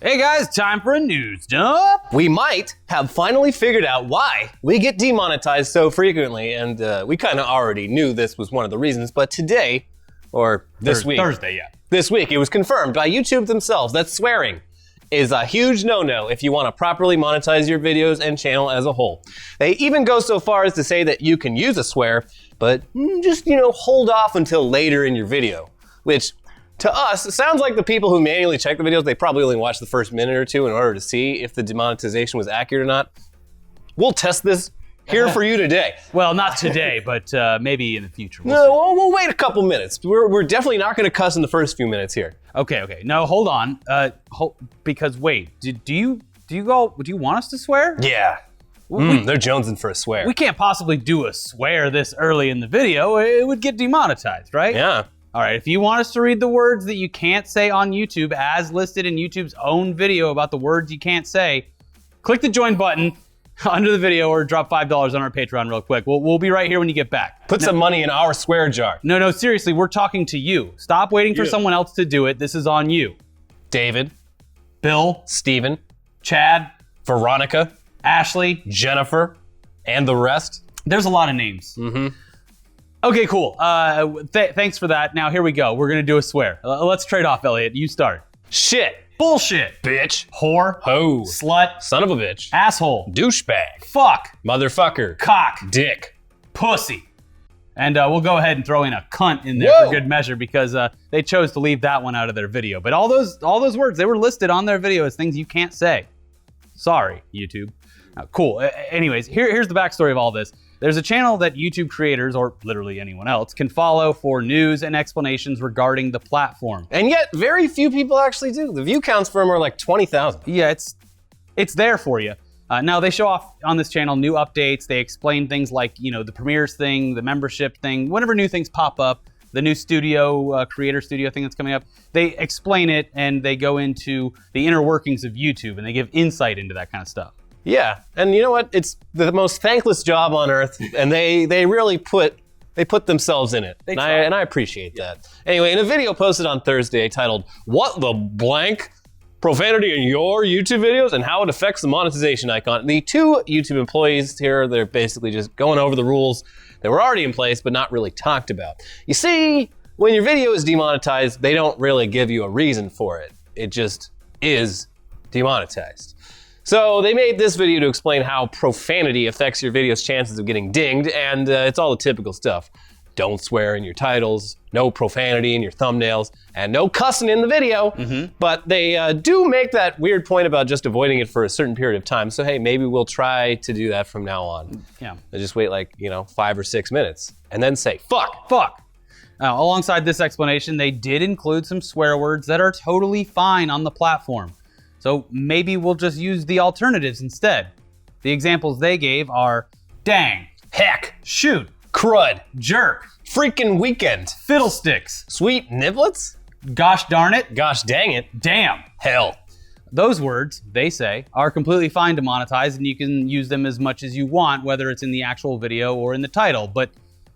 Hey guys, time for a news dump. We might have finally figured out why we get demonetized so frequently, and we kind of already knew this was one of the reasons, but today, or this week. Thursday, yeah. This week, it was confirmed by YouTube themselves that swearing is a huge no-no if you want to properly monetize your videos and channel as a whole. They even go so far as to say that you can use a swear, but just, hold off until later in your video, which to us, it sounds like the people who manually check the videos, they probably only watch the first minute or two in order to see if the demonetization was accurate or not. We'll test this here for you today. Well, not today, but maybe in the future. We'll wait a couple minutes. We're definitely not going to cuss in the first few minutes here. Okay. No, hold on. Because wait, do you want us to swear? Yeah. They're jonesing for a swear. We can't possibly do a swear this early in the video. It would get demonetized, right? Yeah. All right, if you want us to read the words that you can't say on YouTube as listed in YouTube's own video about the words you can't say, click the join button under the video or drop $5 on our Patreon real quick. We'll be right here when you get back. Put some money in our swear jar. No, seriously, we're talking to you. Stop waiting for someone else to do it. This is on you. David, Bill, Steven, Chad, Veronica, Ashley, Jennifer, and the rest. There's a lot of names. Okay, cool. Thanks for that. Now here we go. We're gonna do a swear. Let's trade off, Elliot. You start. Shit. Bullshit. Bitch. Whore. Hoe. Slut. Son of a bitch. Asshole. Douchebag. Fuck. Motherfucker. Cock. Dick. Pussy. And we'll go ahead and throw in a cunt in there for good measure because they chose to leave that one out of their video. But all those words, they were listed on their video as things you can't say. Sorry, YouTube. Cool. Anyways, here's the backstory of all this. There's a channel that YouTube creators, or literally anyone else, can follow for news and explanations regarding the platform. And yet, very few people actually do. The view counts for them are like 20,000. Yeah, it's there for you. Now, they show off on this channel new updates. They explain things like, the premieres thing, the membership thing, whenever new things pop up, the new studio, creator studio thing that's coming up. They explain it and they go into the inner workings of YouTube and they give insight into that kind of stuff. Yeah, and you know what? It's the most thankless job on earth, and they really put themselves in it, and I appreciate that. Anyway, in a video posted on Thursday titled "What the blank profanity in your YouTube videos and how it affects the monetization icon," the two YouTube employees here, they're basically just going over the rules that were already in place but not really talked about. You see, when your video is demonetized, they don't really give you a reason for it. It just is demonetized. So they made this video to explain how profanity affects your video's chances of getting dinged, and it's all the typical stuff. Don't swear in your titles, no profanity in your thumbnails, and no cussing in the video. But they do make that weird point about just avoiding it for a certain period of time. So hey, maybe we'll try to do that from now on. Yeah. And just wait 5 or 6 minutes, and then say, fuck. Now, alongside this explanation, they did include some swear words that are totally fine on the platform. So maybe we'll just use the alternatives instead. The examples they gave are dang, Heck, shoot, crud, jerk, freaking weekend, fiddlesticks, sweet niblets, gosh darn it, gosh dang it, damn, hell. Those words, they say, are completely fine to monetize and you can use them as much as you want, whether it's in the actual video or in the title. But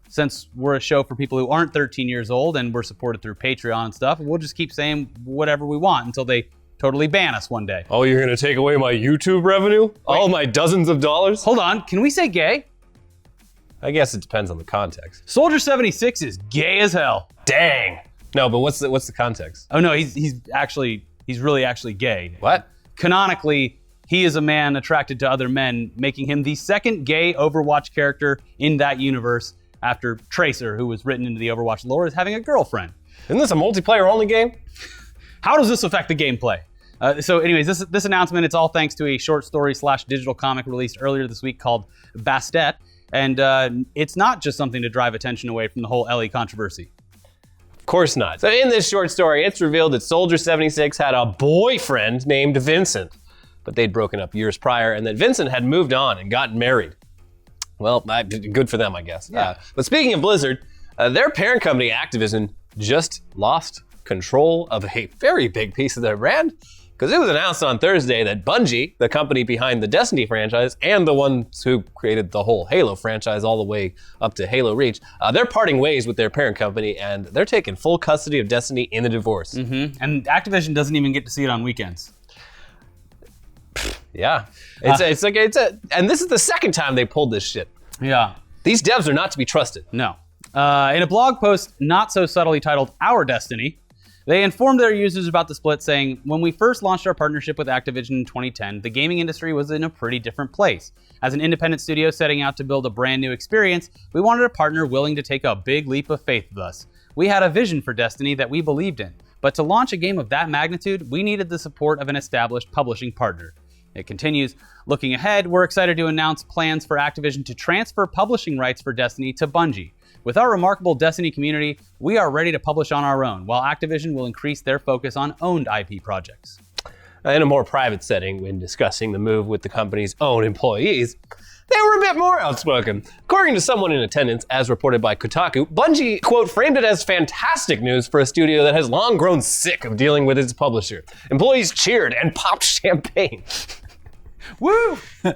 since we're a show for people who aren't 13 years old and we're supported through Patreon and stuff, we'll just keep saying whatever we want until they totally ban us one day. Oh, you're gonna take away my YouTube revenue? Wait. All my dozens of dollars? Hold on, can we say gay? I guess it depends on the context. Soldier 76 is gay as hell. Dang. No, but what's the context? Oh no, he's really actually gay. What? Canonically, he is a man attracted to other men, making him the second gay Overwatch character in that universe after Tracer, who was written into the Overwatch lore as having a girlfriend. Isn't this a multiplayer only game? How does this affect the gameplay? So anyways, this announcement, it's all thanks to a short story / digital comic released earlier this week called Bastet. And it's not just something to drive attention away from the whole Ellie controversy. Of course not. So in this short story, it's revealed that Soldier 76 had a boyfriend named Vincent, but they'd broken up years prior, and that Vincent had moved on and gotten married. Well, good for them, I guess. Yeah. But speaking of Blizzard, their parent company, Activision, just lost control of a very big piece of their brand, because it was announced on Thursday that Bungie, the company behind the Destiny franchise and the ones who created the whole Halo franchise all the way up to Halo Reach, they're parting ways with their parent company and they're taking full custody of Destiny in the divorce. And Activision doesn't even get to see it on weekends. Yeah. And this is the second time they pulled this shit. Yeah. These devs are not to be trusted. No. In a blog post not so subtly titled Our Destiny, they informed their users about the split, saying, when we first launched our partnership with Activision in 2010, the gaming industry was in a pretty different place. As an independent studio setting out to build a brand new experience, we wanted a partner willing to take a big leap of faith with us. We had a vision for Destiny that we believed in, but to launch a game of that magnitude, we needed the support of an established publishing partner. It continues, looking ahead, we're excited to announce plans for Activision to transfer publishing rights for Destiny to Bungie. With our remarkable Destiny community, we are ready to publish on our own, while Activision will increase their focus on owned IP projects. In a more private setting, when discussing the move with the company's own employees, they were a bit more outspoken. According to someone in attendance, as reported by Kotaku, Bungie, quote, framed it as fantastic news for a studio that has long grown sick of dealing with its publisher. Employees cheered and popped champagne. Woo! So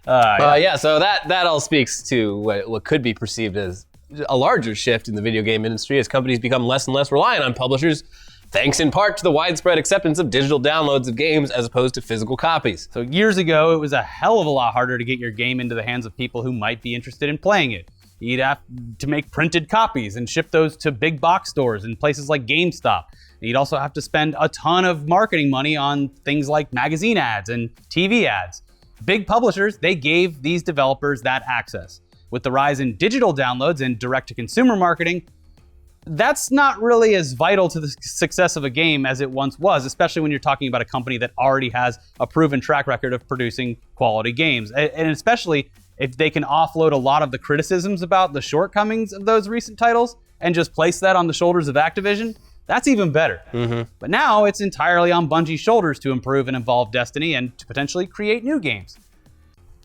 that all speaks to what could be perceived as a larger shift in the video game industry as companies become less and less reliant on publishers, thanks in part to the widespread acceptance of digital downloads of games as opposed to physical copies. So years ago, it was a hell of a lot harder to get your game into the hands of people who might be interested in playing it. You'd have to make printed copies and ship those to big box stores and places like GameStop. You'd also have to spend a ton of marketing money on things like magazine ads and TV ads. Big publishers, they gave these developers that access. With the rise in digital downloads and direct-to-consumer marketing, that's not really as vital to the success of a game as it once was, especially when you're talking about a company that already has a proven track record of producing quality games. And especially if they can offload a lot of the criticisms about the shortcomings of those recent titles and just place that on the shoulders of Activision, that's even better. Mm-hmm. But now it's entirely on Bungie's shoulders to improve and evolve Destiny and to potentially create new games.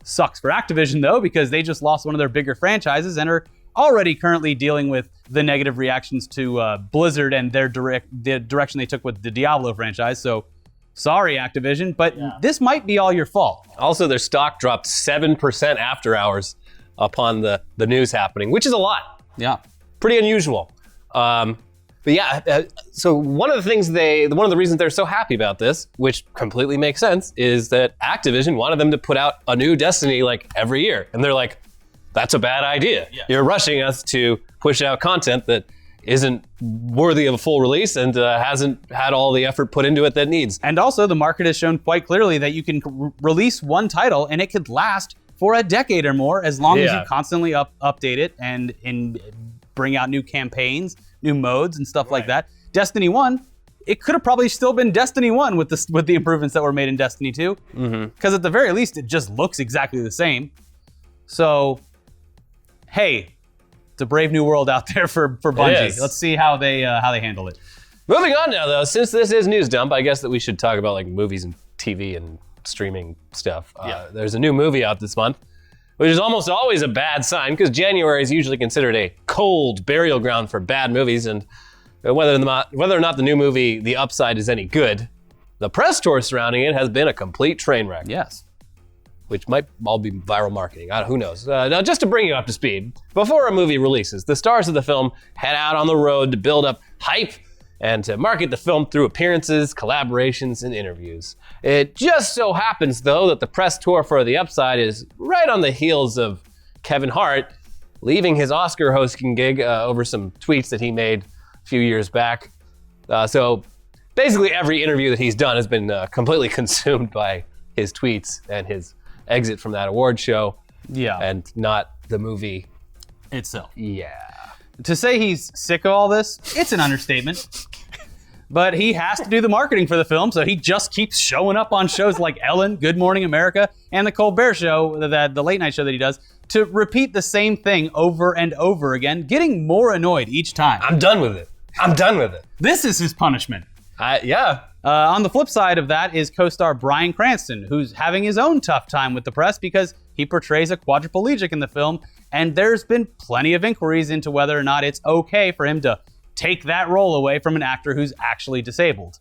Sucks for Activision, though, because they just lost one of their bigger franchises and are already currently dealing with the negative reactions to Blizzard and the direction they took with the Diablo franchise. So, sorry, Activision, but this might be all your fault. Also, their stock dropped 7% after hours upon the news happening, which is a lot. Yeah. Pretty unusual. So one of the reasons they're so happy about this, which completely makes sense, is that Activision wanted them to put out a new Destiny like every year. And they're like, that's a bad idea. Yeah. You're rushing us to push out content that isn't worthy of a full release and hasn't had all the effort put into it that needs. And also the market has shown quite clearly that you can release one title and it could last for a decade or more as long as you constantly update it and bring out new campaigns, new modes and stuff like that. Destiny 1, it could have probably still been Destiny 1 with the improvements that were made in Destiny 2. Because at the very least, it just looks exactly the same. So, hey, it's a brave new world out there for Bungie. Let's see how they handle it. Moving on now, though, since this is News Dump, I guess that we should talk about like movies and TV and streaming stuff. There's a new movie out this month, which is almost always a bad sign because January is usually considered a cold burial ground for bad movies, and whether or not the new movie The Upside is any good, the press tour surrounding it has been a complete train wreck. Yes. Which might all be viral marketing. Who knows? Now, just to bring you up to speed, before a movie releases, the stars of the film head out on the road to build up hype and to market the film through appearances, collaborations, and interviews. It just so happens, though, that the press tour for The Upside is right on the heels of Kevin Hart leaving his Oscar hosting gig over some tweets that he made a few years back. So basically every interview that he's done has been completely consumed by his tweets and his exit from that award show. Yeah. And not the movie itself. Yeah. To say he's sick of all this, it's an understatement. But he has to do the marketing for the film, so he just keeps showing up on shows like Ellen, Good Morning America, and the Colbert Show, the late night show that he does, to repeat the same thing over and over again, getting more annoyed each time. I'm done with it. This is his punishment. Yeah. On the flip side of that is co-star Bryan Cranston, who's having his own tough time with the press because he portrays a quadriplegic in the film, and there's been plenty of inquiries into whether or not it's okay for him to take that role away from an actor who's actually disabled.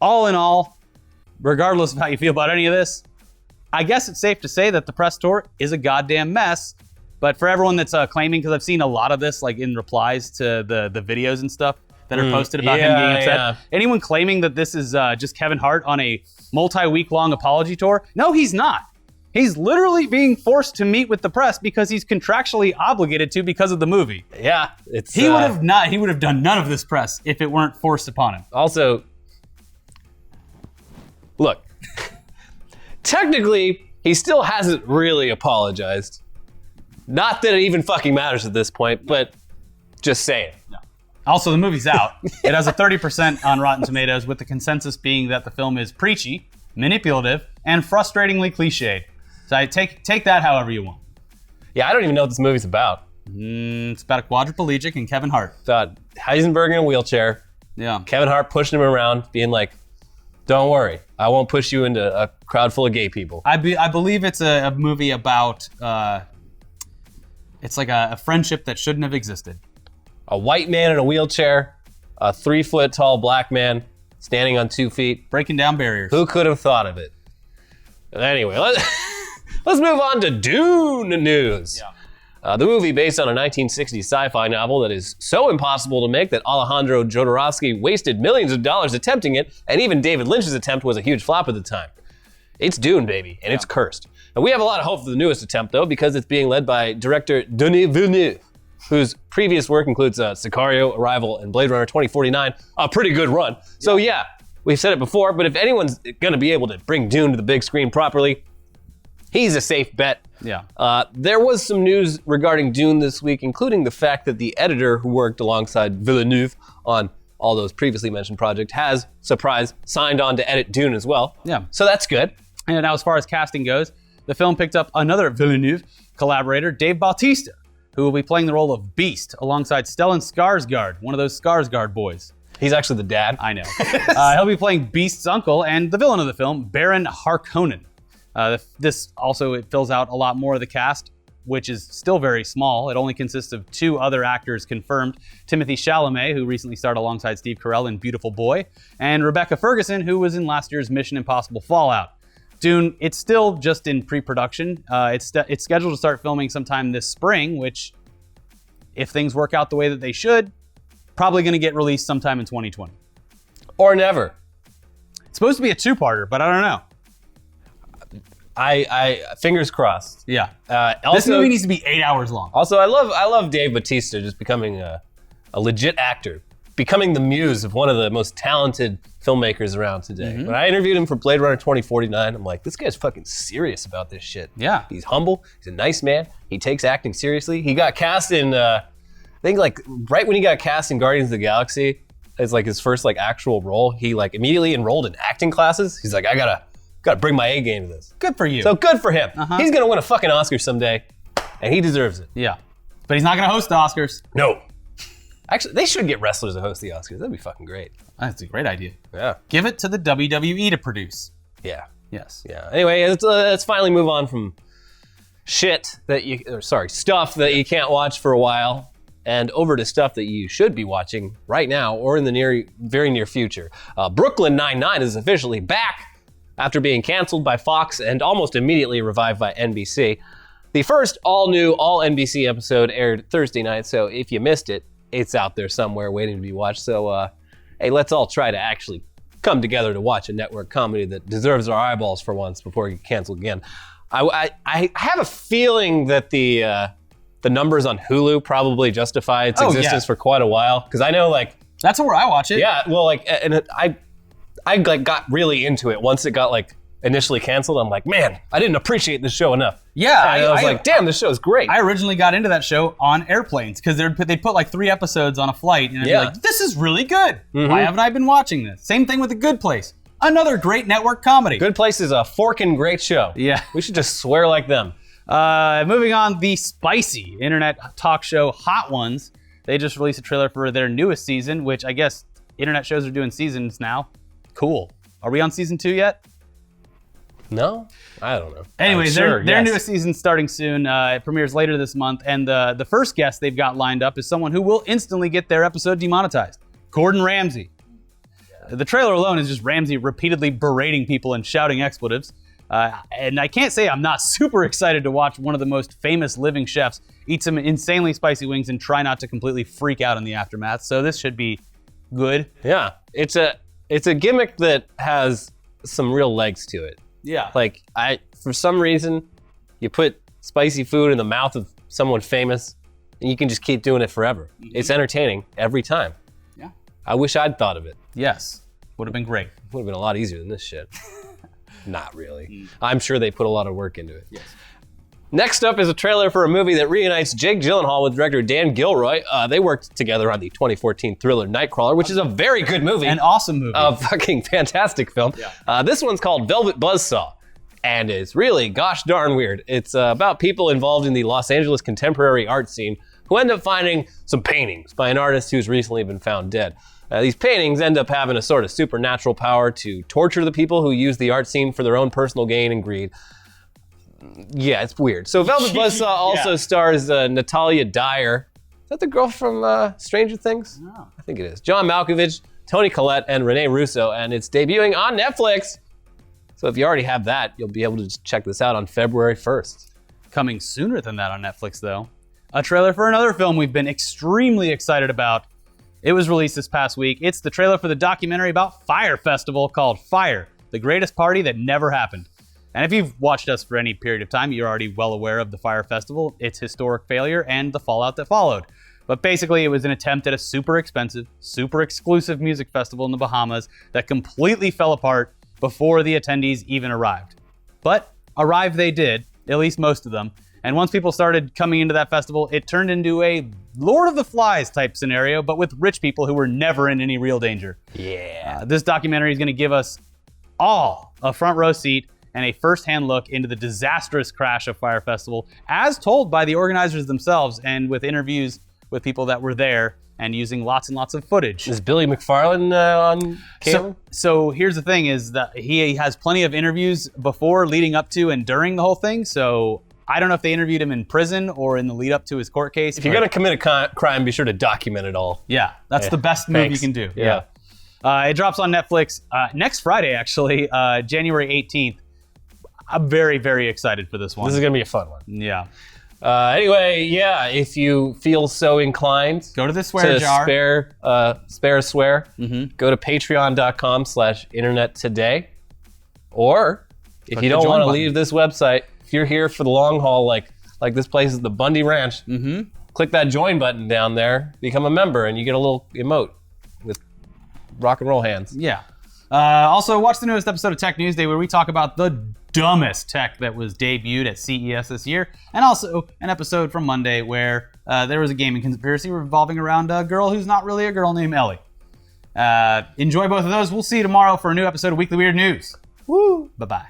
All in all, regardless of how you feel about any of this, I guess it's safe to say that the press tour is a goddamn mess. But for everyone that's claiming, because I've seen a lot of this like in replies to the videos and stuff, that are posted about him being upset. Yeah. Anyone claiming that this is just Kevin Hart on a multi-week long apology tour? No, he's not. He's literally being forced to meet with the press because he's contractually obligated to because of the movie. Yeah, He would have done none of this press if it weren't forced upon him. Also, look, technically, he still hasn't really apologized. Not that it even fucking matters at this point, but just saying. No. Also, the movie's out. It has a 30% on Rotten Tomatoes, with the consensus being that the film is preachy, manipulative, and frustratingly cliched. So I take that however you want. Yeah, I don't even know what this movie's about. It's about a quadriplegic and Kevin Hart. About Heisenberg in a wheelchair, Yeah. Kevin Hart pushing him around, being like, don't worry, I won't push you into a crowd full of gay people. I believe it's a movie about, it's like a friendship that shouldn't have existed. A white man in a wheelchair, a 3-foot tall black man standing on 2 feet. Breaking down barriers. Who could have thought of it? But anyway, let's move on to Dune news. Yeah. The movie, based on a 1960s sci-fi novel that is so impossible to make that Alejandro Jodorowsky wasted millions of dollars attempting it, and even David Lynch's attempt was a huge flop at the time. It's Dune, baby, and it's cursed. And we have a lot of hope for the newest attempt, though, because it's being led by director Denis Villeneuve, whose previous work includes Sicario, Arrival, and Blade Runner 2049, a pretty good run. So yeah, we've said it before, but if anyone's gonna be able to bring Dune to the big screen properly, he's a safe bet. Yeah. There was some news regarding Dune this week, including the fact that the editor who worked alongside Villeneuve on all those previously mentioned projects has, surprise, signed on to edit Dune as well. Yeah. So that's good. And now as far as casting goes, the film picked up another Villeneuve collaborator, Dave Bautista, who will be playing the role of Beast alongside Stellan Skarsgård, one of those Skarsgård boys. He's actually the dad. I know. He'll be playing Beast's uncle and the villain of the film, Baron Harkonnen. This also, it fills out a lot more of the cast, which is still very small. It only consists of 2 other actors confirmed, Timothée Chalamet, who recently starred alongside Steve Carell in Beautiful Boy, and Rebecca Ferguson, who was in last year's Mission Impossible Fallout. Dune, it's still just in pre-production. It's scheduled to start filming sometime this spring, which, if things work out the way that they should, probably going to get released sometime in 2020. Or never. It's supposed to be a 2-parter, but I don't know. I fingers crossed. Yeah. Also, this movie needs to be 8 hours long. Also, I love Dave Bautista just becoming a legit actor, becoming the muse of one of the most talented filmmakers around today. When I interviewed him for Blade Runner 2049, I'm like, this guy's fucking serious about this shit. Yeah. He's humble. He's a nice man. He takes acting seriously. He got cast in, I think like right when he got cast in Guardians of the Galaxy as like his first like actual role, he like immediately enrolled in acting classes. He's like, I gotta bring my A game to this. Good for you. So good for him. He's gonna win a fucking Oscar someday, and he deserves it. Yeah. But he's not going to host the Oscars. No. Actually, they should get wrestlers to host the Oscars. That'd be fucking great. That's a great idea. Yeah. Give it to the WWE to produce. Yeah. Yes. Yeah. Anyway, let's finally move on from stuff that you can't watch for a while, and over to stuff that you should be watching right now or in the very near future. Brooklyn Nine-Nine is officially back after being canceled by Fox and almost immediately revived by NBC. The first all-new, all-NBC episode aired Thursday night, so if you missed it, it's out there somewhere waiting to be watched. So, hey, let's all try to actually come together to watch a network comedy that deserves our eyeballs for once before it gets canceled again. I have a feeling that the numbers on Hulu probably justify its existence for quite a while, because I know, like, that's where I watch it. Yeah, well, like, and I like got really into it once it got like initially canceled. I'm like, man, I didn't appreciate this show enough. Yeah, and I was like, damn, this show's great. I originally got into that show on airplanes because they put like 3 episodes on a flight, and I'd be like, this is really good. Why haven't I been watching this? Same thing with The Good Place. Another great network comedy. Good Place is a forking great show. Yeah. We should just swear like them. Moving on, the spicy internet talk show Hot Ones. They just released a trailer for their newest season, which I guess internet shows are doing seasons now. Cool. Are we on season 2 yet? No? I don't know. Anyways, their newest season's starting soon. It premieres later this month, and the first guest they've got lined up is someone who will instantly get their episode demonetized. Gordon Ramsay. The trailer alone is just Ramsay repeatedly berating people and shouting expletives. And I can't say I'm not super excited to watch one of the most famous living chefs eat some insanely spicy wings and try not to completely freak out in the aftermath. So this should be good. Yeah, it's a gimmick that has some real legs to it. Yeah. Like, for some reason, you put spicy food in the mouth of someone famous, and you can just keep doing it forever. It's entertaining every time. Yeah. I wish I'd thought of it. Yes. Would have been great. Would have been a lot easier than this shit. Not really. I'm sure they put a lot of work into it. Yes. Next up is a trailer for a movie that reunites Jake Gyllenhaal with director Dan Gilroy. They worked together on the 2014 thriller Nightcrawler, which is a very good movie. An awesome movie. A fucking fantastic film. Yeah. This one's called Velvet Buzzsaw, and it's really gosh darn weird. It's about people involved in the Los Angeles contemporary art scene who end up finding some paintings by an artist who's recently been found dead. These paintings end up having a sort of supernatural power to torture the people who use the art scene for their own personal gain and greed. Yeah, it's weird. So Velvet Buzzsaw also stars Natalia Dyer. Is that the girl from Stranger Things? No. I think it is. John Malkovich, Toni Collette, and Rene Russo, and it's debuting on Netflix. So if you already have that, you'll be able to just check this out on February 1st. Coming sooner than that on Netflix, though, a trailer for another film we've been extremely excited about. It was released this past week. It's the trailer for the documentary about Fyre Festival called Fyre, the greatest party that never happened. And if you've watched us for any period of time, you're already well aware of the Fyre Festival, its historic failure, and the fallout that followed. But basically, it was an attempt at a super expensive, super exclusive music festival in the Bahamas that completely fell apart before the attendees even arrived. But arrive they did, at least most of them. And once people started coming into that festival, it turned into a Lord of the Flies type scenario, but with rich people who were never in any real danger. Yeah. This documentary is going to give us all a front row seat and a first-hand look into the disastrous crash of Fyre Festival, as told by the organizers themselves, and with interviews with people that were there, and using lots and lots of footage. Is Billy McFarland on camera? So here's the thing, is that he has plenty of interviews before, leading up to, and during the whole thing, so I don't know if they interviewed him in prison or in the lead up to his court case. If you're going to commit a crime, be sure to document it all. Yeah, that's the best move you can do. Yeah. It drops on Netflix next Friday, actually, January 18th. I'm very, very excited for this one. This is going to be a fun one. Yeah. Anyway, yeah, if you feel so inclined, go to the swear jar. Spare a swear. Go to patreon.com/internet today. Or if you don't want to leave this website, if you're here for the long haul, like this place is the Bungie Ranch, click that join button down there, become a member, and you get a little emote with rock and roll hands. Yeah. Also, watch the newest episode of Tech News Day where we talk about the dumbest tech that was debuted at CES this year, and also an episode from Monday where there was a gaming conspiracy revolving around a girl who's not really a girl named Ellie. Enjoy both of those. We'll see you tomorrow for a new episode of Weekly Weird News. Woo! Bye-bye.